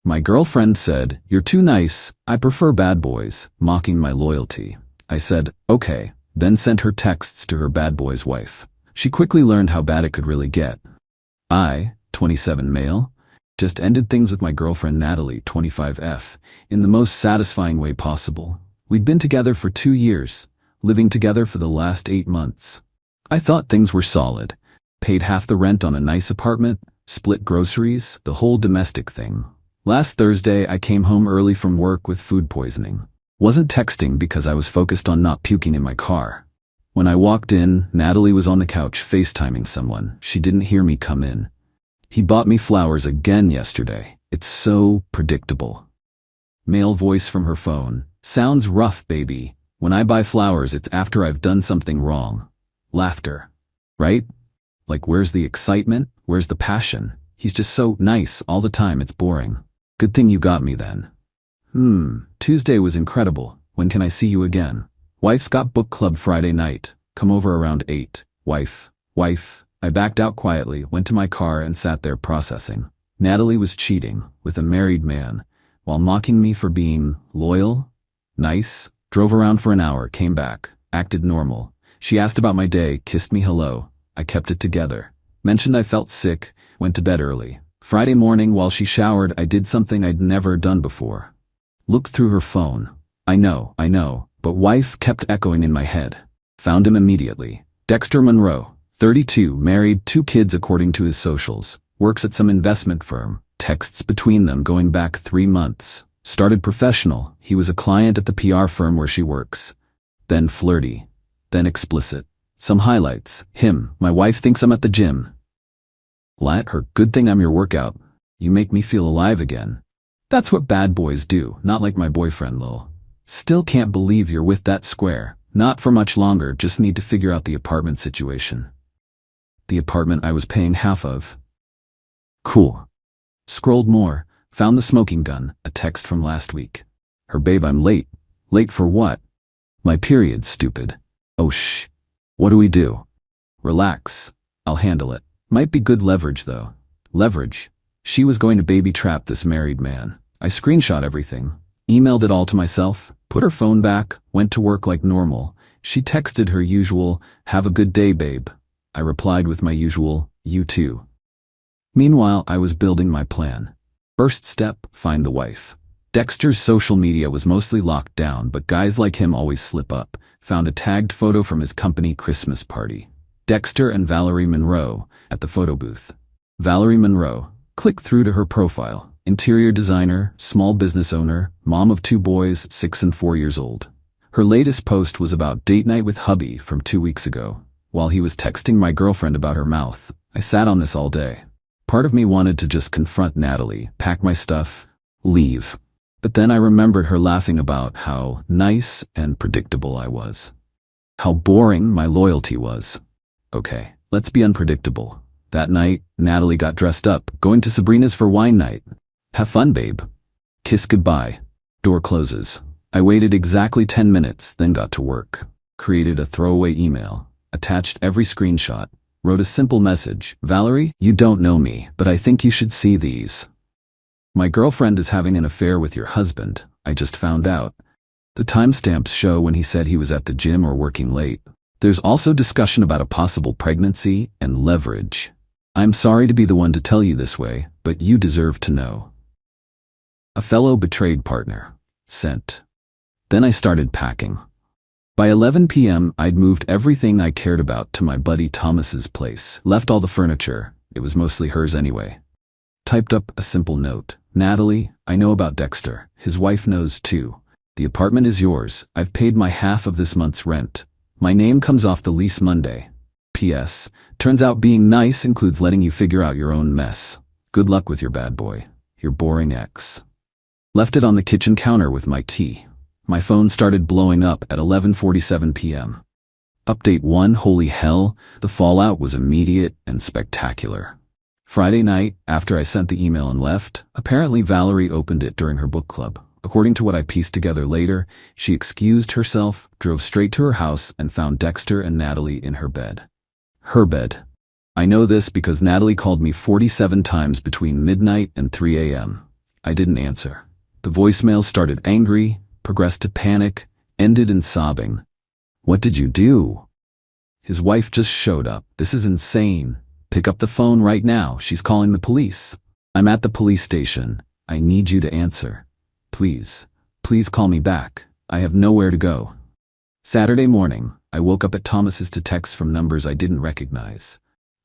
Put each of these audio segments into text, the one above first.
My girlfriend said, "You're too nice, I prefer bad boys," mocking my loyalty. I said, "Okay," then sent her texts to her bad boy's wife. She quickly learned how bad it could really get. I, 27 male, just ended things with my girlfriend Natalie, 25F, in the most satisfying way possible. We'd been together for 2 years, living together for the last 8 months. I thought things were solid. Paid half the rent on a nice apartment, split groceries, the whole domestic thing. Last Thursday, I came home early from work with food poisoning. Wasn't texting because I was focused on not puking in my car. When I walked in, Natalie was on the couch FaceTiming someone. She didn't hear me come in. "He bought me flowers again yesterday. It's so predictable." Male voice from her phone. "Sounds rough, baby. When I buy flowers, it's after I've done something wrong." Laughter. Right? Like, where's the excitement? Where's the passion? He's just so nice all the time, it's boring. Good thing you got me then. Tuesday was incredible. When can I see you again? Wife's got book club Friday night. Come over around 8. Wife. I backed out quietly, went to my car and sat there processing. Natalie was cheating with a married man while mocking me for being loyal, nice. Drove around for an hour, came back, acted normal. She asked about my day, kissed me hello. I kept it together. Mentioned I felt sick, went to bed early. Friday morning while she showered, I did something I'd never done before. Looked through her phone. I know, but wife kept echoing in my head. Found him immediately. Dexter Monroe, 32, married, 2 kids according to his socials. Works at some investment firm. Texts between them going back 3 months. Started professional. He was a client at the PR firm where she works. Then flirty. Then explicit. Some highlights. Him. My wife thinks I'm at the gym. Let her. Good thing I'm your workout. You make me feel alive again. That's what bad boys do, not like my boyfriend lol. Still can't believe you're with that square. Not for much longer, just need to figure out the apartment situation. The apartment I was paying half of. Cool. Scrolled more, found the smoking gun, a text from last week. Her babe, I'm late. Late for what? My period, stupid. Oh shh. What do we do? Relax. I'll handle it. Might be good leverage though. Leverage. She was going to baby trap this married man. I screenshot everything. Emailed it all to myself, put her phone back, went to work like normal. She texted her usual, "Have a good day, babe." I replied with my usual, "You too." Meanwhile, I was building my plan. First step, find the wife. Dexter's social media was mostly locked down, but guys like him always slip up. Found a tagged photo from his company Christmas party. Dexter and Valerie Monroe at the photo booth. Valerie Monroe. Click through to her profile. Interior designer, small business owner, mom of 2 boys, 6 and 4 years old. Her latest post was about date night with hubby from 2 weeks ago. While he was texting my girlfriend about her mouth, I sat on this all day. Part of me wanted to just confront Natalie, pack my stuff, leave. But then I remembered her laughing about how nice and predictable I was. How boring my loyalty was. Okay, let's be unpredictable. That night, Natalie got dressed up, going to Sabrina's for wine night. Have fun, babe. Kiss goodbye. Door closes. I waited exactly 10 minutes, then got to work. Created a throwaway email. Attached every screenshot. Wrote a simple message. Valerie, you don't know me, but I think you should see these. My girlfriend is having an affair with your husband. I just found out. The timestamps show when he said he was at the gym or working late. There's also discussion about a possible pregnancy and leverage. I'm sorry to be the one to tell you this way, but you deserve to know. A fellow betrayed partner. Sent. Then I started packing. By 11 p.m., I'd moved everything I cared about to my buddy Thomas's place. Left all the furniture. It was mostly hers anyway. Typed up a simple note. Natalie, I know about Dexter. His wife knows too. The apartment is yours. I've paid my half of this month's rent. My name comes off the lease Monday. P.S. Turns out being nice includes letting you figure out your own mess. Good luck with your bad boy. Your boring ex. Left it on the kitchen counter with my tea. My phone started blowing up at 11:47 p.m. Update 1. Holy hell, the fallout was immediate and spectacular. Friday night, after I sent the email and left, apparently Valerie opened it during her book club. According to what I pieced together later, she excused herself, drove straight to her house, and found Dexter and Natalie in her bed. Her bed. I know this because Natalie called me 47 times between midnight and 3 a.m. I didn't answer. The voicemail started angry, progressed to panic, ended in sobbing. What did you do? His wife just showed up. This is insane. Pick up the phone right now. She's calling the police. I'm at the police station. I need you to answer. Please, please call me back. I have nowhere to go. Saturday morning, I woke up at Thomas's to texts from numbers I didn't recognize.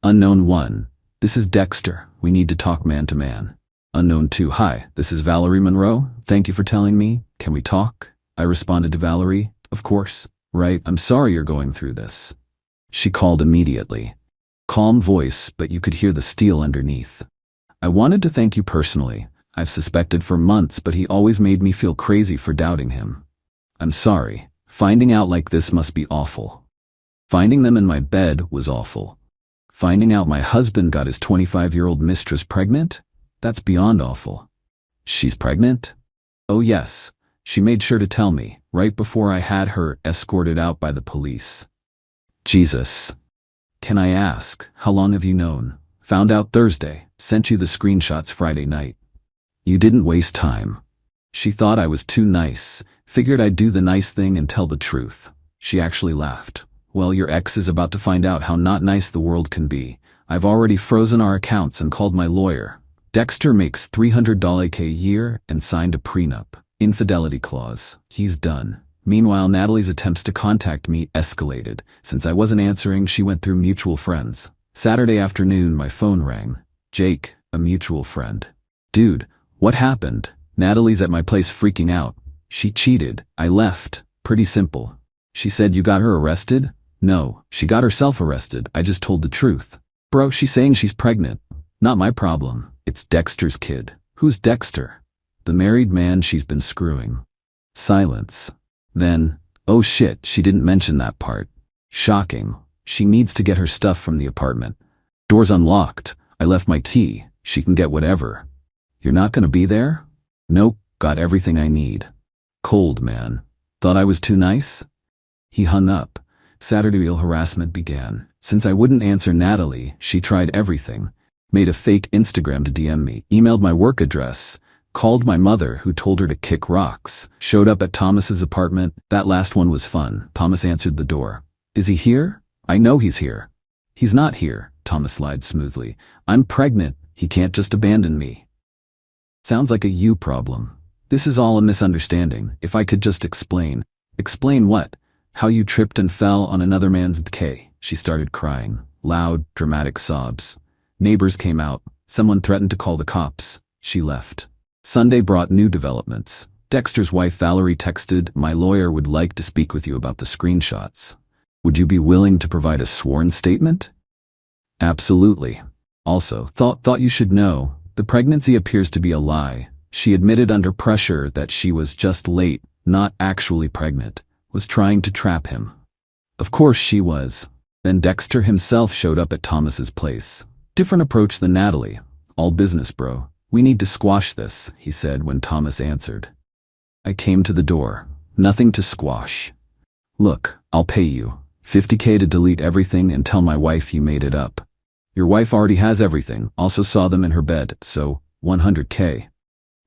Unknown 1. This is Dexter. We need to talk man to man. Unknown 2. Hi, this is Valerie Monroe. Thank you for telling me. Can we talk? I responded to Valerie. Of course. Right, I'm sorry you're going through this. She called immediately. Calm voice, but you could hear the steel underneath. I wanted to thank you personally. I've suspected for months, but he always made me feel crazy for doubting him. I'm sorry. Finding out like this must be awful. Finding them in my bed was awful. Finding out my husband got his 25-year-old mistress pregnant? That's beyond awful. She's pregnant? Oh yes. She made sure to tell me, right before I had her escorted out by the police. Jesus. Can I ask, how long have you known? Found out Thursday, sent you the screenshots Friday night. You didn't waste time. She thought I was too nice, figured I'd do the nice thing and tell the truth. She actually laughed. Well, your ex is about to find out how not nice the world can be. I've already frozen our accounts and called my lawyer. Dexter makes $300K a year and signed a prenup. Infidelity clause. He's done. Meanwhile, Natalie's attempts to contact me escalated. Since I wasn't answering, she went through mutual friends. Saturday afternoon, my phone rang. Jake, a mutual friend. Dude, what happened? Natalie's at my place freaking out. She cheated. I left. Pretty simple. She said you got her arrested? No, she got herself arrested. I just told the truth. Bro, she's saying she's pregnant. Not my problem. It's Dexter's kid. Who's Dexter? The married man she's been screwing. Silence. Then, oh shit, she didn't mention that part. Shocking. She needs to get her stuff from the apartment. Door's unlocked. I left my key. She can get whatever. You're not gonna be there? Nope, got everything I need. Cold, man. Thought I was too nice? He hung up. Saturday's harassment began. Since I wouldn't answer Natalie, she tried everything. Made a fake Instagram to DM me, emailed my work address, called my mother who told her to kick rocks, showed up at Thomas's apartment. That last one was fun. Thomas answered the door. Is he here? I know he's here. He's not here, Thomas lied smoothly. I'm pregnant. He can't just abandon me. Sounds like a you problem. This is all a misunderstanding. If I could just explain. Explain what? How you tripped and fell on another man's decay. She started crying. Loud, dramatic sobs. Neighbors came out. Someone threatened to call the cops. She left. Sunday brought new developments. Dexter's wife Valerie texted, my lawyer would like to speak with you about the screenshots. Would you be willing to provide a sworn statement? Absolutely. Also, thought you should know, the pregnancy appears to be a lie. She admitted under pressure that she was just late, not actually pregnant, was trying to trap him. Of course she was. Then Dexter himself showed up at Thomas's place. Different approach than Natalie. All business, bro. We need to squash this, he said when Thomas answered. I came to the door. Nothing to squash. Look, I'll pay you. $50K to delete everything and tell my wife you made it up. Your wife already has everything, also saw them in her bed, so $100K.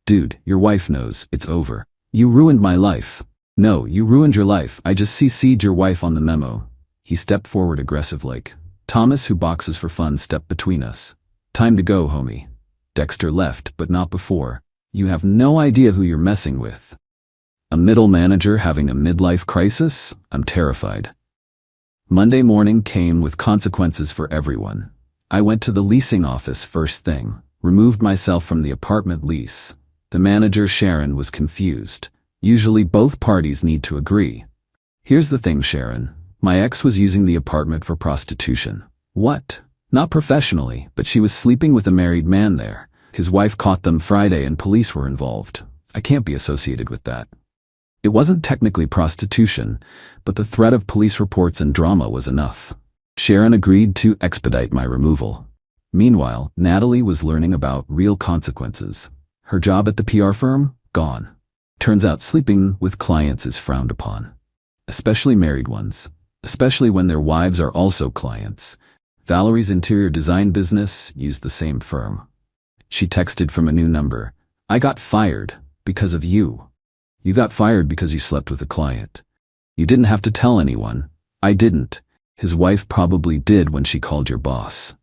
Dude, your wife knows, it's over. You ruined my life. No, you ruined your life. I just CC'd your wife on the memo. He stepped forward aggressive like. Thomas, who boxes for fun, stepped between us. Time to go, homie. Dexter left, but not before. You have no idea who you're messing with. A middle manager having a midlife crisis? I'm terrified. Monday morning came with consequences for everyone. I went to the leasing office first thing, removed myself from the apartment lease. The manager, Sharon, was confused. Usually both parties need to agree. Here's the thing, Sharon. My ex was using the apartment for prostitution. What? Not professionally, but she was sleeping with a married man there. His wife caught them Friday and police were involved. I can't be associated with that. It wasn't technically prostitution, but the threat of police reports and drama was enough. Sharon agreed to expedite my removal. Meanwhile, Natalie was learning about real consequences. Her job at the PR firm? Gone. Turns out sleeping with clients is frowned upon. Especially married ones. Especially when their wives are also clients. Valerie's interior design business used the same firm. She texted from a new number. I got fired because of you. You got fired because you slept with a client. You didn't have to tell anyone. I didn't. His wife probably did when she called your boss.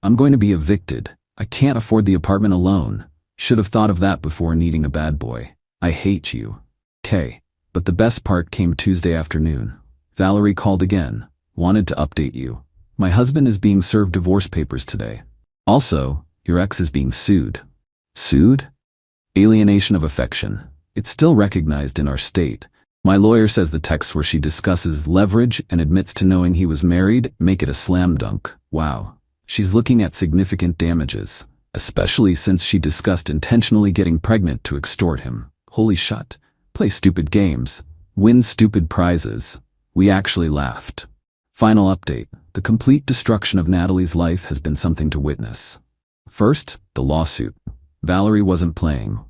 I'm going to be evicted. I can't afford the apartment alone. Should have thought of that before needing a bad boy. I hate you. K. But the best part came Tuesday afternoon. Valerie called again. Wanted to update you. My husband is being served divorce papers today. Also, your ex is being sued. Sued? Alienation of affection. It's still recognized in our state. My lawyer says the texts where she discusses leverage and admits to knowing he was married make it a slam dunk. Wow. She's looking at significant damages, especially since she discussed intentionally getting pregnant to extort him. Holy shit. Play stupid games. Win stupid prizes. We actually laughed. Final update. The complete destruction of Natalie's life has been something to witness. First, the lawsuit. Valerie wasn't playing.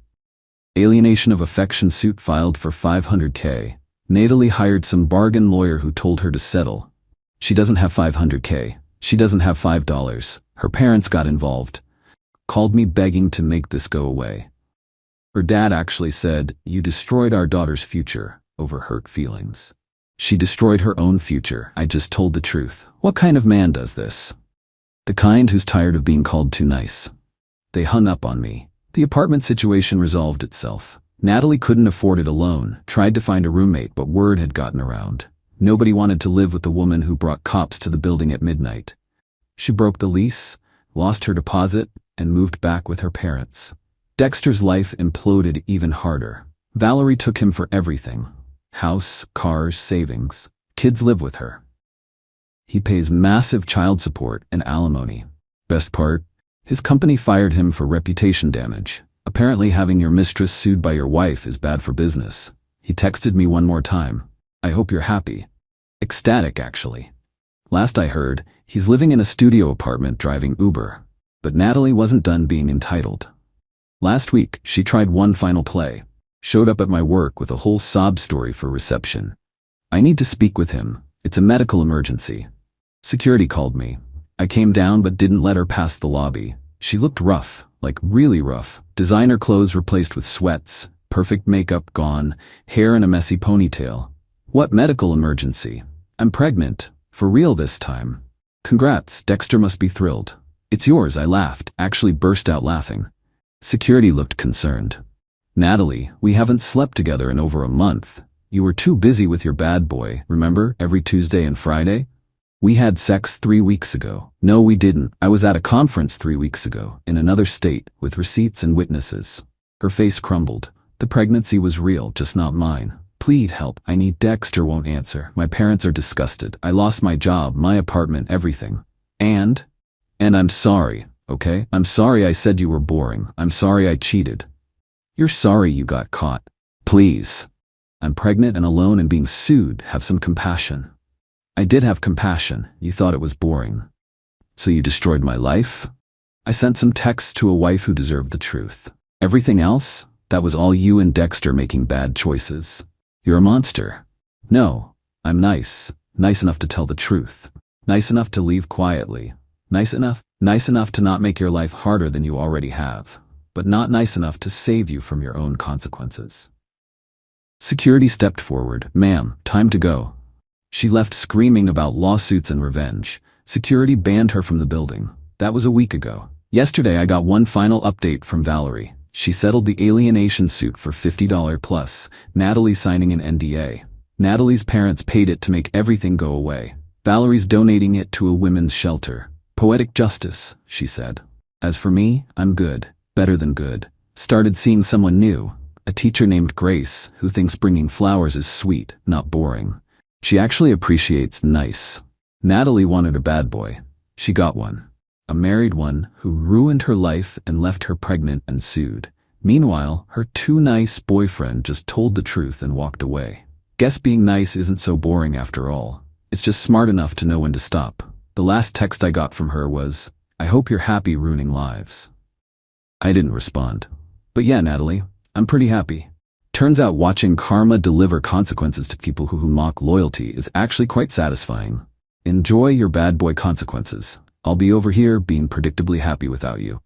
Alienation of affection suit filed for $500K. Natalie hired some bargain lawyer who told her to settle. She doesn't have $500K. She doesn't have $5. Her parents got involved. Called me begging to make this go away. Her dad actually said, "You destroyed our daughter's future," over hurt feelings. She destroyed her own future. I just told the truth. What kind of man does this? The kind who's tired of being called too nice. They hung up on me. The apartment situation resolved itself. Natalie couldn't afford it alone, tried to find a roommate, but word had gotten around. Nobody wanted to live with the woman who brought cops to the building at midnight. She broke the lease, lost her deposit, and moved back with her parents. Dexter's life imploded even harder. Valerie took him for everything. House, cars, savings. Kids live with her. He pays massive child support and alimony. Best part? His company fired him for reputation damage. Apparently having your mistress sued by your wife is bad for business. He texted me one more time. I hope you're happy. Ecstatic, actually. Last I heard, he's living in a studio apartment driving Uber. But Natalie wasn't done being entitled. Last week, she tried one final play. Showed up at my work with a whole sob story for reception. I need to speak with him. It's a medical emergency. Security called me. I came down but didn't let her pass the lobby. She looked rough, like really rough. Designer clothes replaced with sweats, perfect makeup gone, hair in a messy ponytail. What medical emergency? I'm pregnant. For real this time. Congrats, Dexter must be thrilled. It's yours, I laughed, actually burst out laughing. Security looked concerned. Natalie, we haven't slept together in over a month. You were too busy with your bad boy, remember, every Tuesday and Friday? We had sex 3 weeks ago. No, we didn't. I was at a conference 3 weeks ago, in another state, with receipts and witnesses. Her face crumbled. The pregnancy was real, just not mine. Please help. I need. Dexter won't answer. My parents are disgusted. I lost my job, my apartment, everything. And I'm sorry, okay? I'm sorry I said you were boring. I'm sorry I cheated. You're sorry you got caught. Please. I'm pregnant and alone and being sued. Have some compassion. I did have compassion. You thought it was boring. So you destroyed my life? I sent some texts to a wife who deserved the truth. Everything else? That was all you and Dexter making bad choices. You're a monster. No, I'm nice. Nice enough to tell the truth. Nice enough to leave quietly. Nice enough to not make your life harder than you already have. But not nice enough to save you from your own consequences. Security stepped forward. Ma'am, time to go. She left screaming about lawsuits and revenge. Security banned her from the building. That was a week ago. Yesterday I got one final update from Valerie. She settled the alienation suit for $50 plus, Natalie signing an NDA. Natalie's parents paid it to make everything go away. Valerie's donating it to a women's shelter. Poetic justice, she said. As for me, I'm good. Better than good. Started seeing someone new. A teacher named Grace, who thinks bringing flowers is sweet, not boring. She actually appreciates nice. Natalie wanted a bad boy. She got one. A married one who ruined her life and left her pregnant and sued. Meanwhile, her too nice boyfriend just told the truth and walked away. Guess being nice isn't so boring after all. It's just smart enough to know when to stop. The last text I got from her was, "I hope you're happy ruining lives." I didn't respond. But yeah, Natalie, I'm pretty happy. Turns out watching karma deliver consequences to people who mock loyalty is actually quite satisfying. Enjoy your bad boy consequences. I'll be over here being predictably happy without you.